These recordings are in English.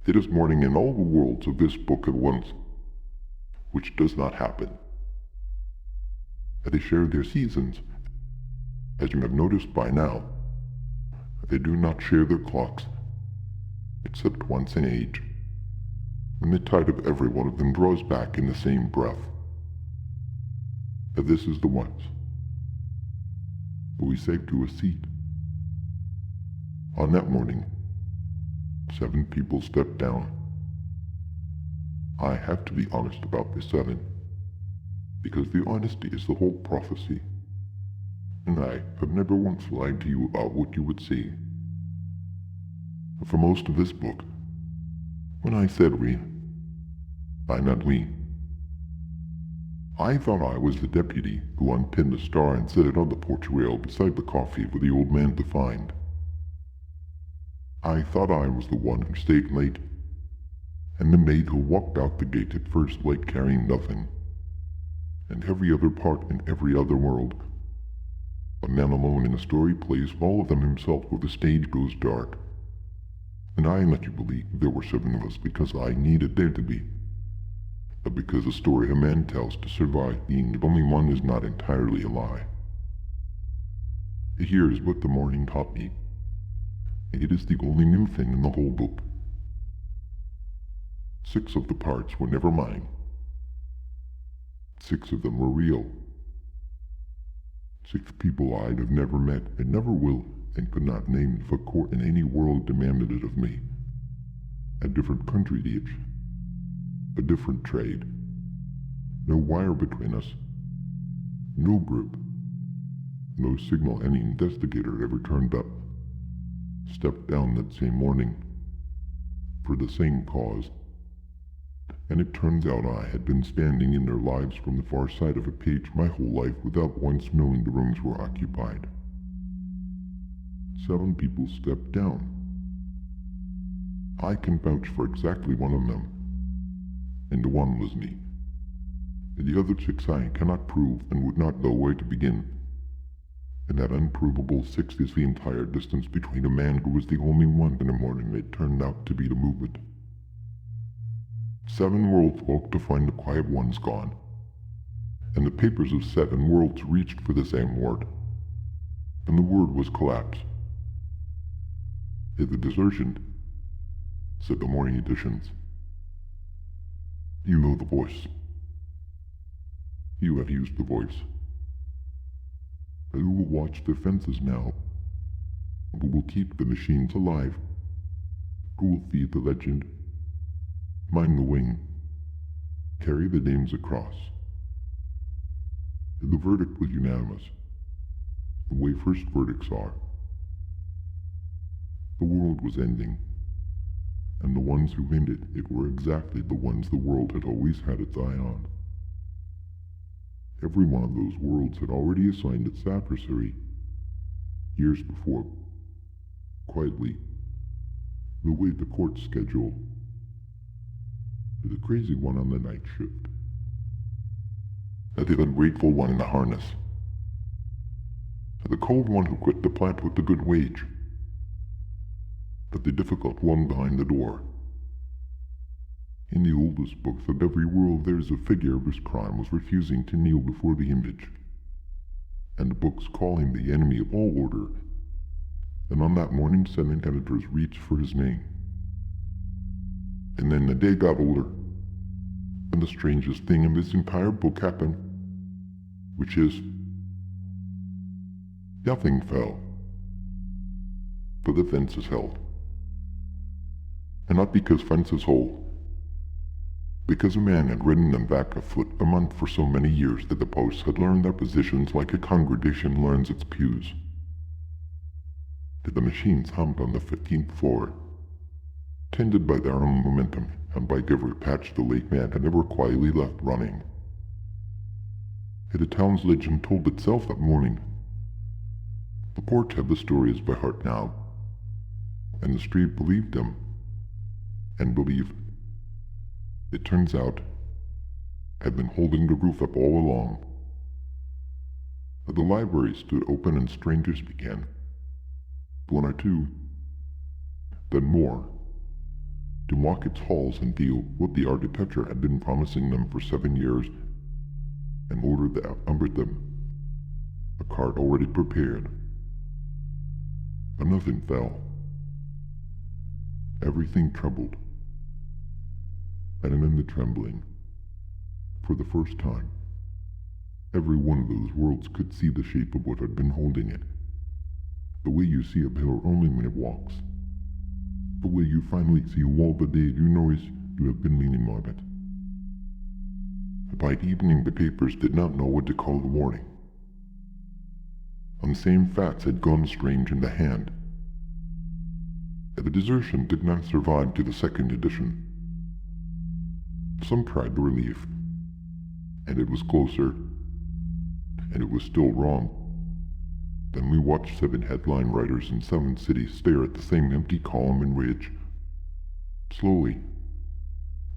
It is morning in all the worlds of this book at once, which does not happen. They share their seasons, as you have noticed by now. They do not share their clocks, except once in age, when the tide of every one of them draws back in the same breath. This is the once. We sank to a seat. On that morning, 7 people stepped down. I have to be honest about the 7, because the honesty is the whole prophecy, and I have never once lied to you about what you would see. For most of this book, when I said we, I meant we. I thought I was the deputy who unpinned the star and set it on the porch rail beside the coffee for the old man to find. I thought I was the one who stayed late, and the maid who walked out the gate at first light carrying nothing, and every other part in every other world. A man alone in a story plays all of them himself where the stage goes dark. And I let you believe there were 7 of us because I needed there to be. But because a story a man tells to survive being the only one is not entirely a lie. Here is what the morning taught me. It is the only new thing in the whole book. 6 of the parts were never mine. 6 of them were real. 6 people I'd have never met and never will and could not name if a court in any world demanded it of me. A different country each. A different trade. No wire between us. No group. No signal any investigator ever turned up. Stepped down that same morning. For the same cause. And it turns out I had been standing in their lives from the far side of a page my whole life without once knowing the rooms were occupied. 7 people stepped down. I can vouch for exactly one of them, and the one was me. The other 6 I cannot prove and would not know where to begin. And that unprovable 6 is the entire distance between a man who was the only one in the morning that turned out to be the movement. 7 worlds woke to find the quiet ones gone, and the papers of 7 worlds reached for the same word, and the word was collapse. The desertion, said the morning editions. You know the voice. You have used the voice. Who will watch the fences now? Who will keep the machines alive? Who will feed the legend? Mind the wing. Carry the names across. The verdict was unanimous, the way first verdicts are. The world was ending, and the ones who ended it were exactly the ones the world had always had its eye on. Every one of those worlds had already assigned its adversary, years before, quietly, the way the court schedule. The crazy one on the night shift. The ungrateful one in the harness. The cold one who quit the plant with the good wage. But the difficult one behind the door. In the oldest books of every world there is a figure whose crime was refusing to kneel before the image. And the books call him the enemy of all order. And on that morning 7 editors reached for his name. And then the day got older, and the strangest thing in this entire book happened, which is, nothing fell, but the fences held. And not because fences hold, because a man had ridden them back afoot a month for so many years that the posts had learned their positions like a congregation learns its pews. That the machines hummed on the 15th floor, tended by their own momentum and by every patch the late man had ever quietly left running. The town's legend told itself that morning. The port had the stories by heart now, and the street believed them, and believed, it turns out, had been holding the roof up all along. The library stood open and strangers began. 1 or 2, then more. to mock its halls and deal what the architecture had been promising them for 7 years, and order that outnumbered them, a cart already prepared. But nothing fell. Everything trembled. And in the trembling, for the first time, every one of those worlds could see the shape of what had been holding it. The way you see a pillar only when it walks. The way you finally see a wall the day you notice you have been leaning on it. By evening, the papers did not know what to call the warning. And the same facts had gone strange in the hand. The desertion did not survive to the second edition. Some tried the relief, and it was closer, and it was still wrong. Then we watched 7 headline writers in 7 cities stare at the same empty column and rage, slowly,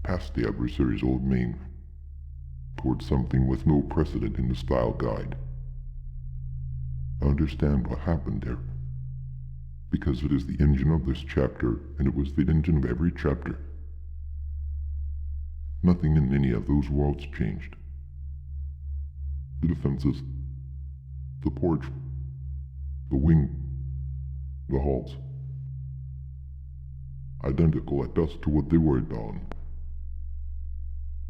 past the adversary's old name, towards something with no precedent in the style guide. I understand what happened there, because it is the engine of this chapter, and it was the engine of every chapter. Nothing in any of those worlds changed. The defenses, the porch, the wing, the halls. Identical at best to what they were at dawn.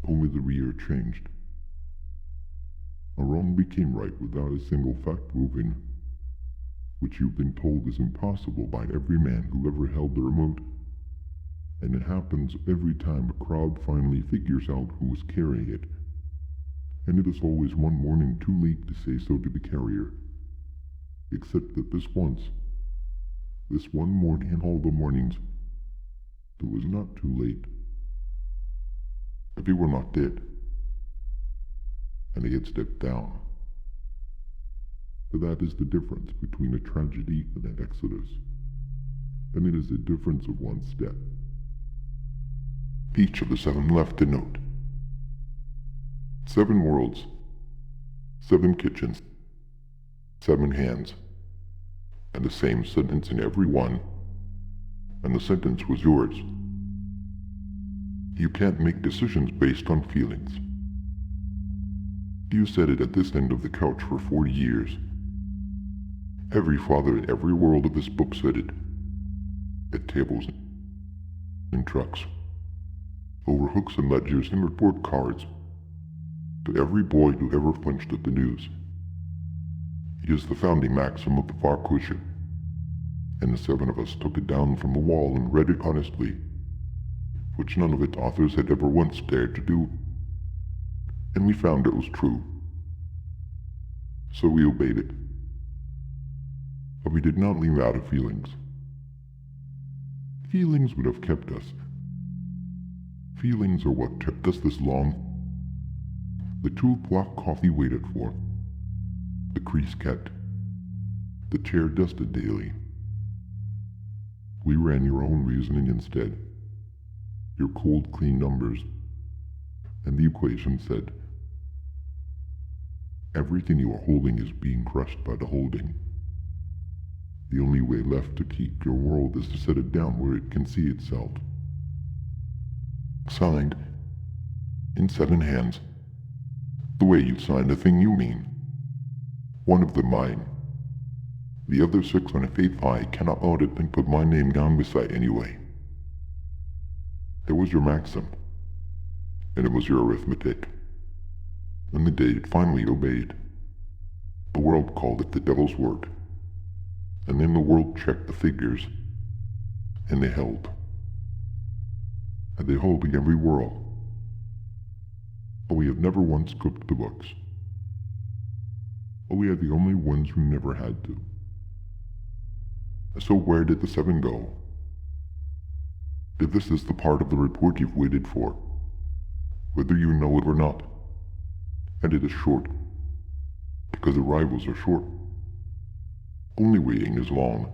Only the rear changed. A wrong became right without a single fact moving, which you've been told is impossible by every man who ever held the remote. And it happens every time a crowd finally figures out who was carrying it. And it is always one morning too late to say so to the carrier. Except that this one morning and all the mornings, it was not too late. If he were not dead, and he had stepped down. For that is the difference between a tragedy and an exodus, and it is the difference of one step. Each of the 7 left a note. 7 worlds, 7 kitchens, 7 hands, and the same sentence in every one, and the sentence was yours. You can't make decisions based on feelings. You said it at this end of the couch for 40 years. Every father in every world of this book said it. At tables, in trucks, over hooks and ledgers and report cards, to every boy who ever flinched at the news. It is the founding maxim of the Farquharson, and the 7 of us took it down from the wall and read it honestly, which none of its authors had ever once dared to do, and we found it was true. So we obeyed it. But we did not leave out of feelings. Feelings would have kept us. Feelings are what kept us this long. The 2 o'clock coffee waited for, the crease kept, the chair dusted daily. We ran your own reasoning instead, your cold, clean numbers, and the equation said, everything you are holding is being crushed by the holding. The only way left to keep your world is to set it down where it can see itself. Signed, in 7 hands, the way you sign the thing you mean. One of them mine. The other 6 on a faith I cannot audit and put my name down beside anyway. It was your maxim, and it was your arithmetic. And the day it finally obeyed, the world called it the devil's work. And then the world checked the figures, and they held. And they hold in every world. But we have never once cooked the books. But we are the only ones who never had to. So where did the 7 go? If this is the part of the report you've waited for, whether you know it or not, and it is short, because arrivals are short. Only waiting is long.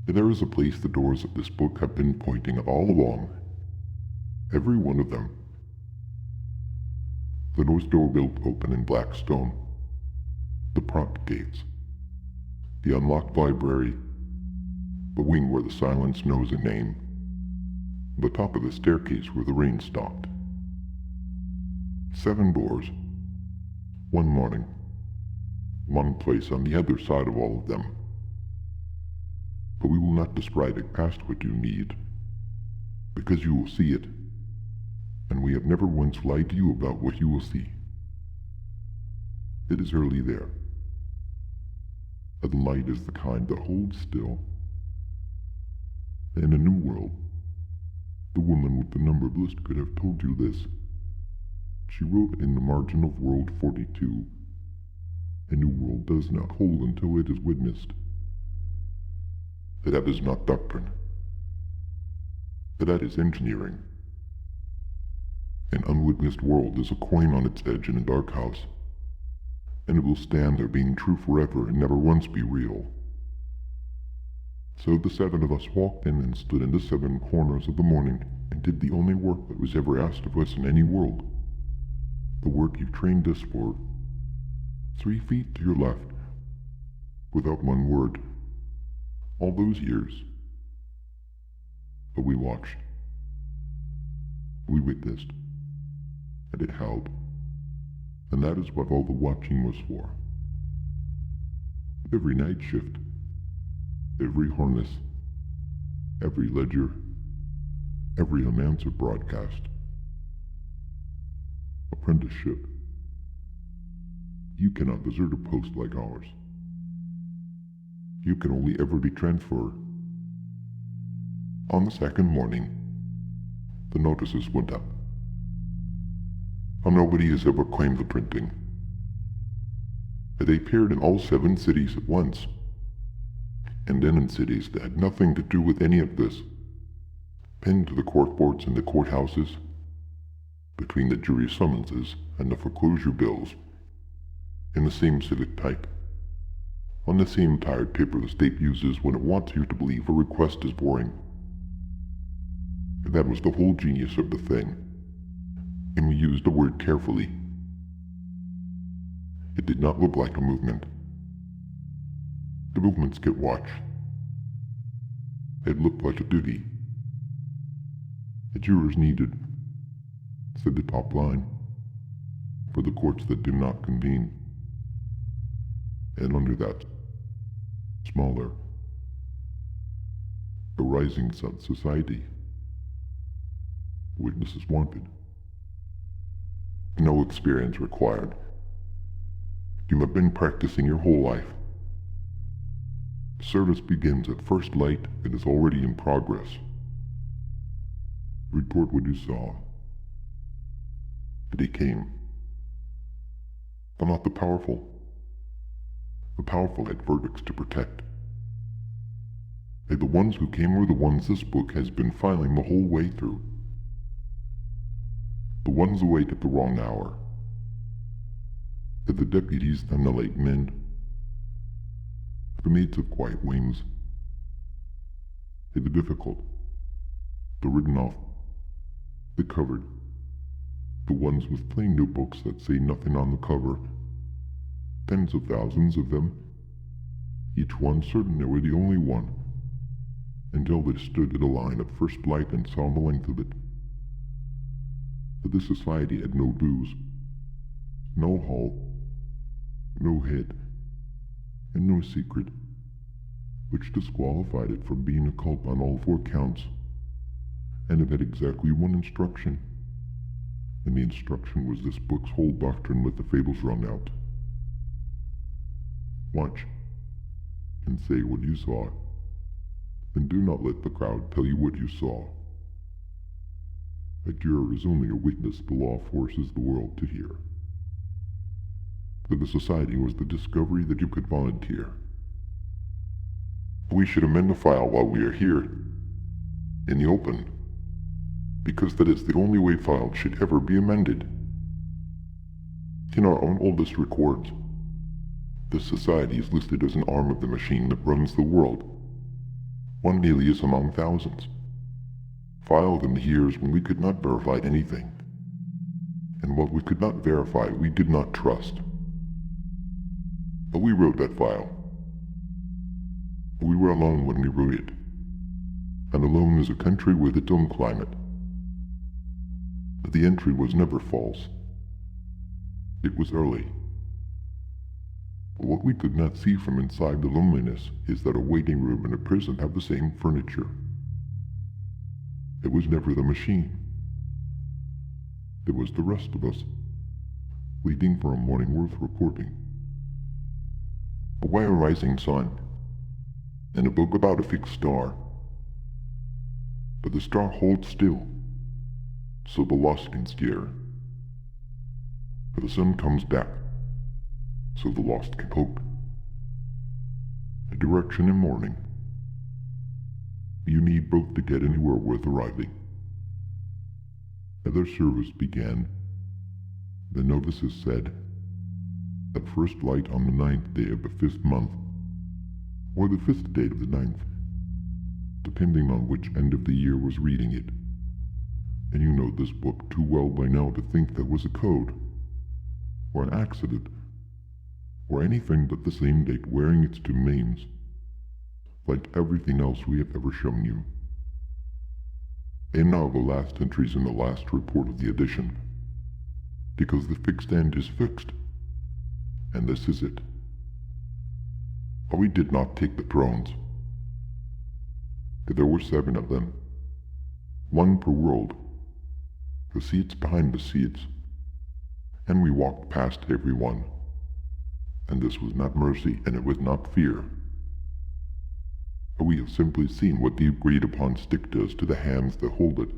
And there is a place the doors of this book have been pointing all along. Every one of them. The north door built open in black stone. The prompt gates. The unlocked library. The wing where the silence knows a name. the top of the staircase where the rain stopped. 7 doors. One morning. One place on the other side of all of them. But we will not describe it past what you need, because you will see it, and we have never once lied to you about what you will see. It is early there. And the light is the kind that holds still. In a new world, the woman with the numbered list could have told you this. She wrote in the margin of World 42, "A new world does not hold until it is witnessed." That is not doctrine. That is engineering. An unwitnessed world is a coin on its edge in a dark house, and it will stand there being true forever and never once be real. So the 7 of us walked in and stood in the 7 corners of the morning and did the only work that was ever asked of us in any world. The work you've trained us for. 3 feet to your left, without one word. All those years. But we watched. We witnessed. And it held. And that is what all the watching was for. Every night shift. Every harness. Every ledger. Every unanswered broadcast. Apprenticeship. You cannot desert a post like ours. You can only ever be transferred. On the 2nd morning, the notices went up. How nobody has ever claimed the printing. They appeared in all 7 cities at once, and then in cities that had nothing to do with any of this, pinned to the court boards and the courthouses, between the jury summonses and the foreclosure bills, in the same civic type, on the same tired paper the state uses when it wants you to believe a request is boring. That was the whole genius of the thing, and we used the word carefully. It did not look like a movement. The movements get watched. It looked like a duty. The jurors needed, said the top line, for the courts that do not convene. And under that, smaller, a rising sun society. Witnesses wanted. No experience required. You have been practicing your whole life. Service begins at first light and is already in progress. Report what you saw. But he came. But not the powerful. The powerful had verdicts to protect. And the ones who came were the ones this book has been filing the whole way through. The ones awake at the wrong hour. And the deputies and the late men. The maids of quiet wings. And the difficult. The written off. The covered. The ones with plain notebooks that say nothing on the cover. Tens of thousands of them. Each one certain they were the only one. Until they stood at a line at first light and saw the length of it. But this society had no dues. No hall. No head. And no secret, which disqualified it from being a cult on all 4 counts, and it had exactly 1 instruction, and the instruction was this book's whole doctrine let the fables run out. Watch, and say what you saw, and do not let the crowd tell you what you saw. A juror is only a witness the law forces the world to hear. That the society was the discovery that you could volunteer. We should amend the file while we are here, in the open, because that is the only way files should ever be amended. In our own oldest records, this society is listed as an arm of the machine that runs the world, one alias among thousands, filed in the years when we could not verify anything, and what we could not verify we did not trust. But we wrote that file. We were alone when we wrote it, and alone is a country with its own climate. The entry was never false. It was early. But what we could not see from inside the loneliness is that a waiting room and a prison have the same furniture. It was never the machine. It was the rest of us, waiting for a morning worth reporting. Away a rising sun, and a book about a fixed star. But the star holds still, so the lost can steer. For the sun comes back, so the lost can hope. A direction in morning. You need both to get anywhere worth arriving. Their service began. The notices said, at first light on the 9th day of the 5th month, or the 5th day of the 9th, depending on which end of the year was reading it. And you know this book too well by now to think that was a code, or an accident, or anything but the same date wearing its two names, like everything else we have ever shown you. And now the last entries in the last report of the edition, because the fixed end is fixed, and this is it. But we did not take the thrones. There were 7 of them, 1 per world, the seats behind the seats, and we walked past every one. And this was not mercy, and it was not fear. We have simply seen what the agreed-upon stick does to the hands that hold it,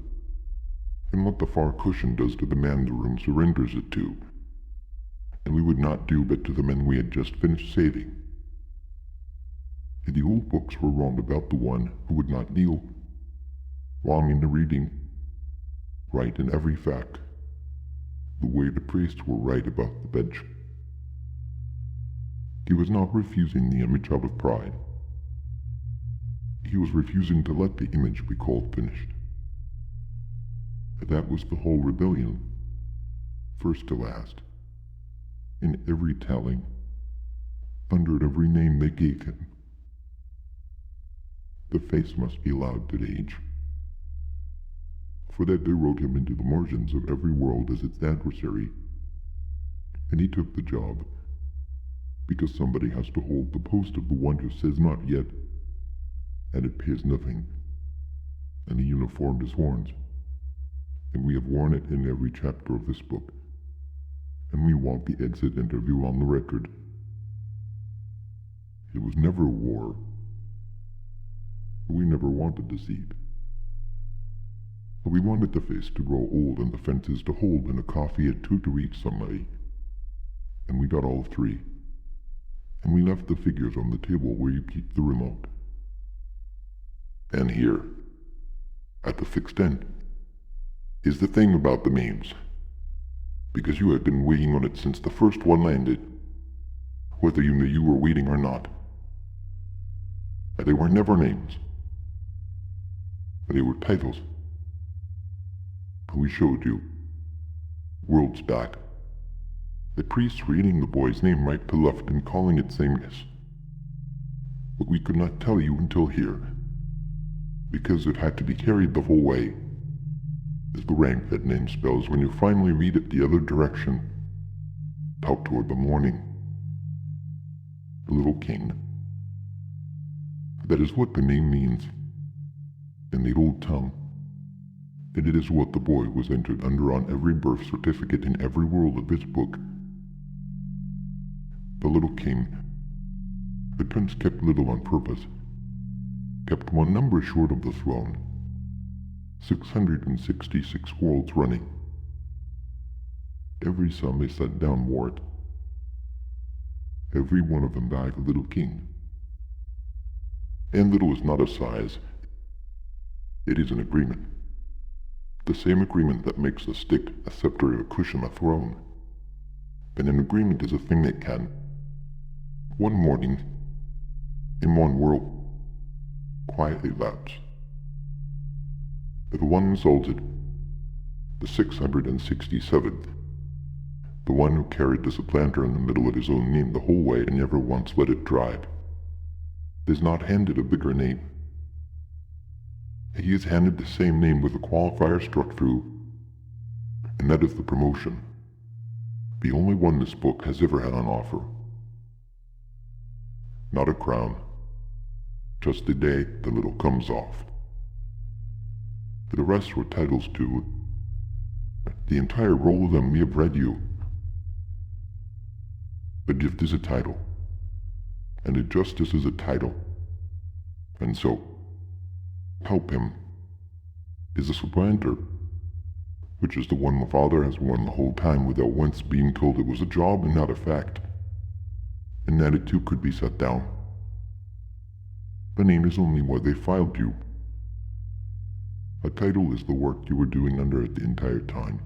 and what the far cushion does to the man the room surrenders it to, and we would not do but to the men we had just finished saving. And the old books were wrong about the one who would not kneel, wrong in the reading, right in every fact, the way the priests were right about the bench. He was not refusing the image out of pride. He was refusing to let the image be called finished. That was the whole rebellion, first to last, in every telling, under every name they gave him. The face must be allowed to age. For that they wrote him into the margins of every world as its adversary, and he took the job, because somebody has to hold the post of the one who says not yet, and it pays nothing, and he uniformed his horns, and we have worn it in every chapter of this book, and we want the exit interview on the record. It was never a war, but we never wanted to see it. But we wanted the face to grow old and the fences to hold and a coffee at 2 to each somebody, and we got all 3, and we left the figures on the table where you keep the remote. And here, at the fixed end, is the thing about the memes, because you have been waiting on it since the first one landed, whether you knew you were waiting or not. And they were never names. They were titles. We showed you, worlds back, the priests reading the boy's name right to left and calling it sameness. But we could not tell you until here, because it had to be carried the whole way, as the rank that name spells when you finally read it the other direction, out toward the morning. The little king. That is what the name means, in the old tongue, and it is what the boy was entered under on every birth certificate in every world of his book. The little king. The prince kept little on purpose, kept 1 number short of the throne, 666 worlds running. Every son they sent down wore it. Every one of them died a little king. And little is not a size. It is an agreement. The same agreement that makes a stick, a scepter, a cushion, a throne. And an agreement is a thing that can, one morning, in one world, quietly lapse. The one exalted, the 667th, the one who carried the supplanter in the middle of his own name the whole way and never once let it drive, is not handed a bigger name. He is handed the same name with a qualifier struck through, and that is the promotion. The only one this book has ever had on offer. Not a crown, just the day the little comes off. The rest were titles too. The entire roll of them we have read you. A gift is a title, and a justice is a title. And so, help him is a supplanter, which is the one the father has worn the whole time without once being told it was a job and not a fact, and that it too could be set down. The name is only why they filed you. A title is the work you were doing under it the entire time.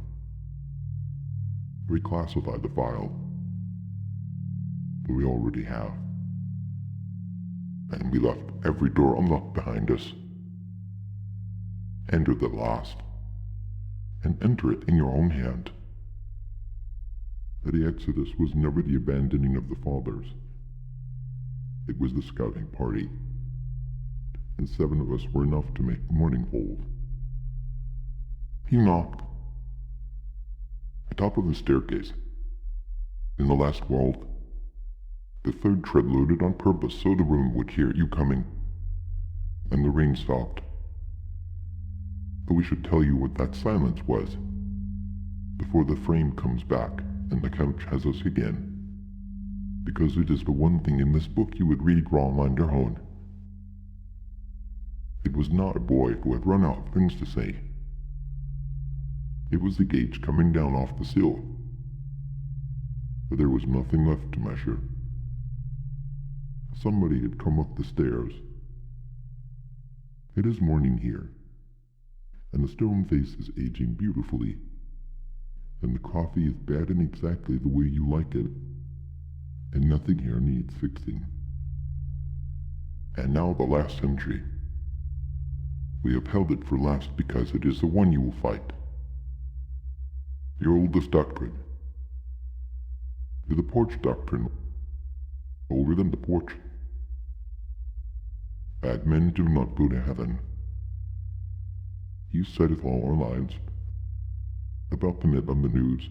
Reclassify the file. But we already have. And we left every door unlocked behind us. Enter the last, and enter it in your own hand. The exodus was never the abandoning of the fathers. It was the scouting party, and 7 of us were enough to make the morning fold. He knocked. Atop of the staircase, in the last world, the third tread loaded on purpose so the room would hear you coming, and the rain stopped. But we should tell you what that silence was, before the frame comes back and the couch has us again, because it is the one thing in this book you would read wrong on your own. It was not a boy who had run out of things to say. It was the gauge coming down off the sill, but there was nothing left to measure. Somebody had come up the stairs. It is morning here, and the stone face is aging beautifully, and the coffee is bad in exactly the way you like it, and nothing here needs fixing. And now the last entry. We have held it for last because it is the one you will fight. Your oldest doctrine. The porch doctrine. Older than the porch. Bad men do not go to heaven. You said it all our lives. About the men on the news.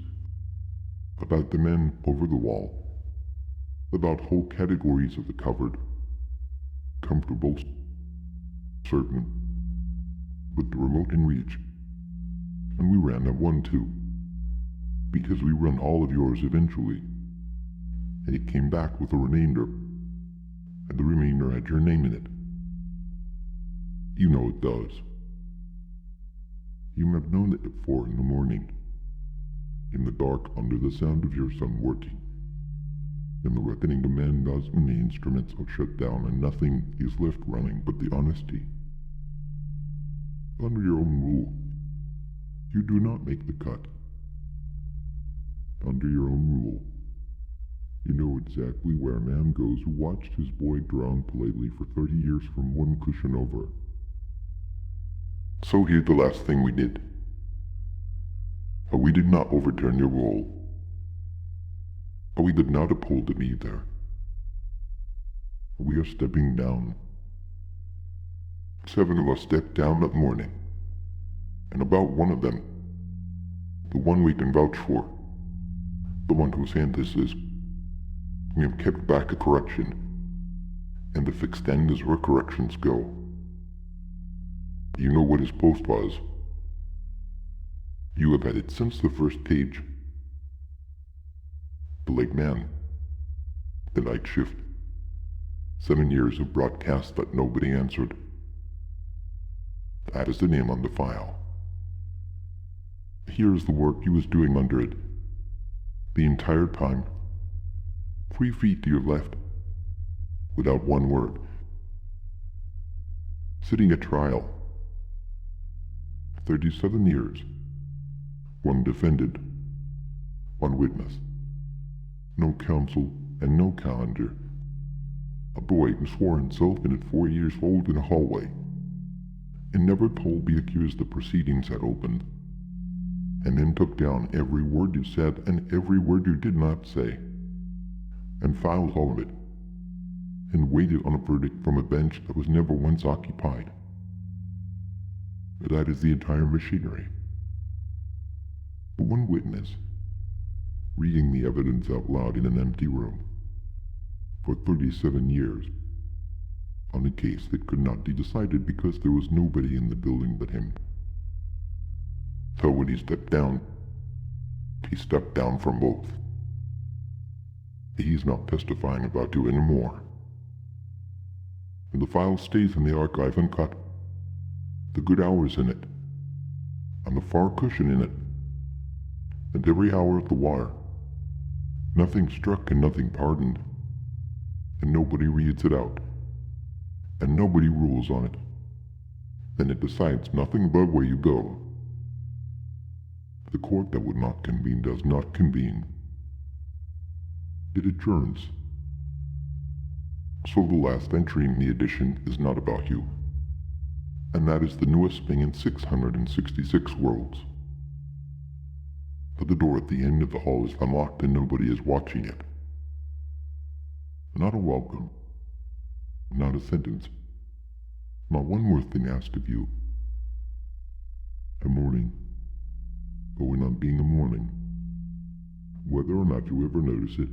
About the men over the wall. About whole categories of the covered. Comfortable. Certain. With the remote in reach. And we ran that one too. Because we run all of yours eventually. And it came back with a remainder. And the remainder had your name in it. You know it does. You have known it at 4 in the morning. In the dark under the sound of your son working. In the reckoning of man does when the instruments are shut down and nothing is left running but the honesty. Under your own rule, you do not make the cut. Under your own rule, you know exactly where a man goes who watched his boy drown politely for 30 years from one cushion over. So here's the last thing we did. We did not overturn your rule. We did not uphold it either. We are stepping down. 7 of us stepped down that morning, and about one of them, the one we can vouch for, the one whose hand this is, we have kept back a correction, and the fixed end is where corrections go. You know what his post was. You have had it since the first page. The late man. The night shift. 7 years of broadcast that nobody answered. That is the name on the file. Here is the work you was doing under it. The entire time. 3 feet to your left. Without one word. Sitting at trial. 37 years. 1 defendant. 1 witness. No counsel and no calendar. A boy who swore himself in at 4 years old in a hallway, and never told the accused the proceedings had opened, and then took down every word you said and every word you did not say, and filed all of it, and waited on a verdict from a bench that was never once occupied. That is the entire machinery. But one witness, reading the evidence out loud in an empty room, for 37 years, on a case that could not be decided because there was nobody in the building but him. So when he stepped down from both. He's not testifying about you anymore. And the file stays in the archive uncut. The good hours in it, and the far cushion in it, and every hour at the wire. Nothing struck and nothing pardoned, and nobody reads it out, and nobody rules on it. Then it decides nothing but where you go. The court that would not convene does not convene. It adjourns. So the last entry in the edition is not about you. And that is the newest thing in 666 worlds. But the door at the end of the hall is unlocked and nobody is watching it. Not a welcome. Not a sentence. Not one more thing asked of you. A morning. Going on being a morning. Whether or not you ever notice it,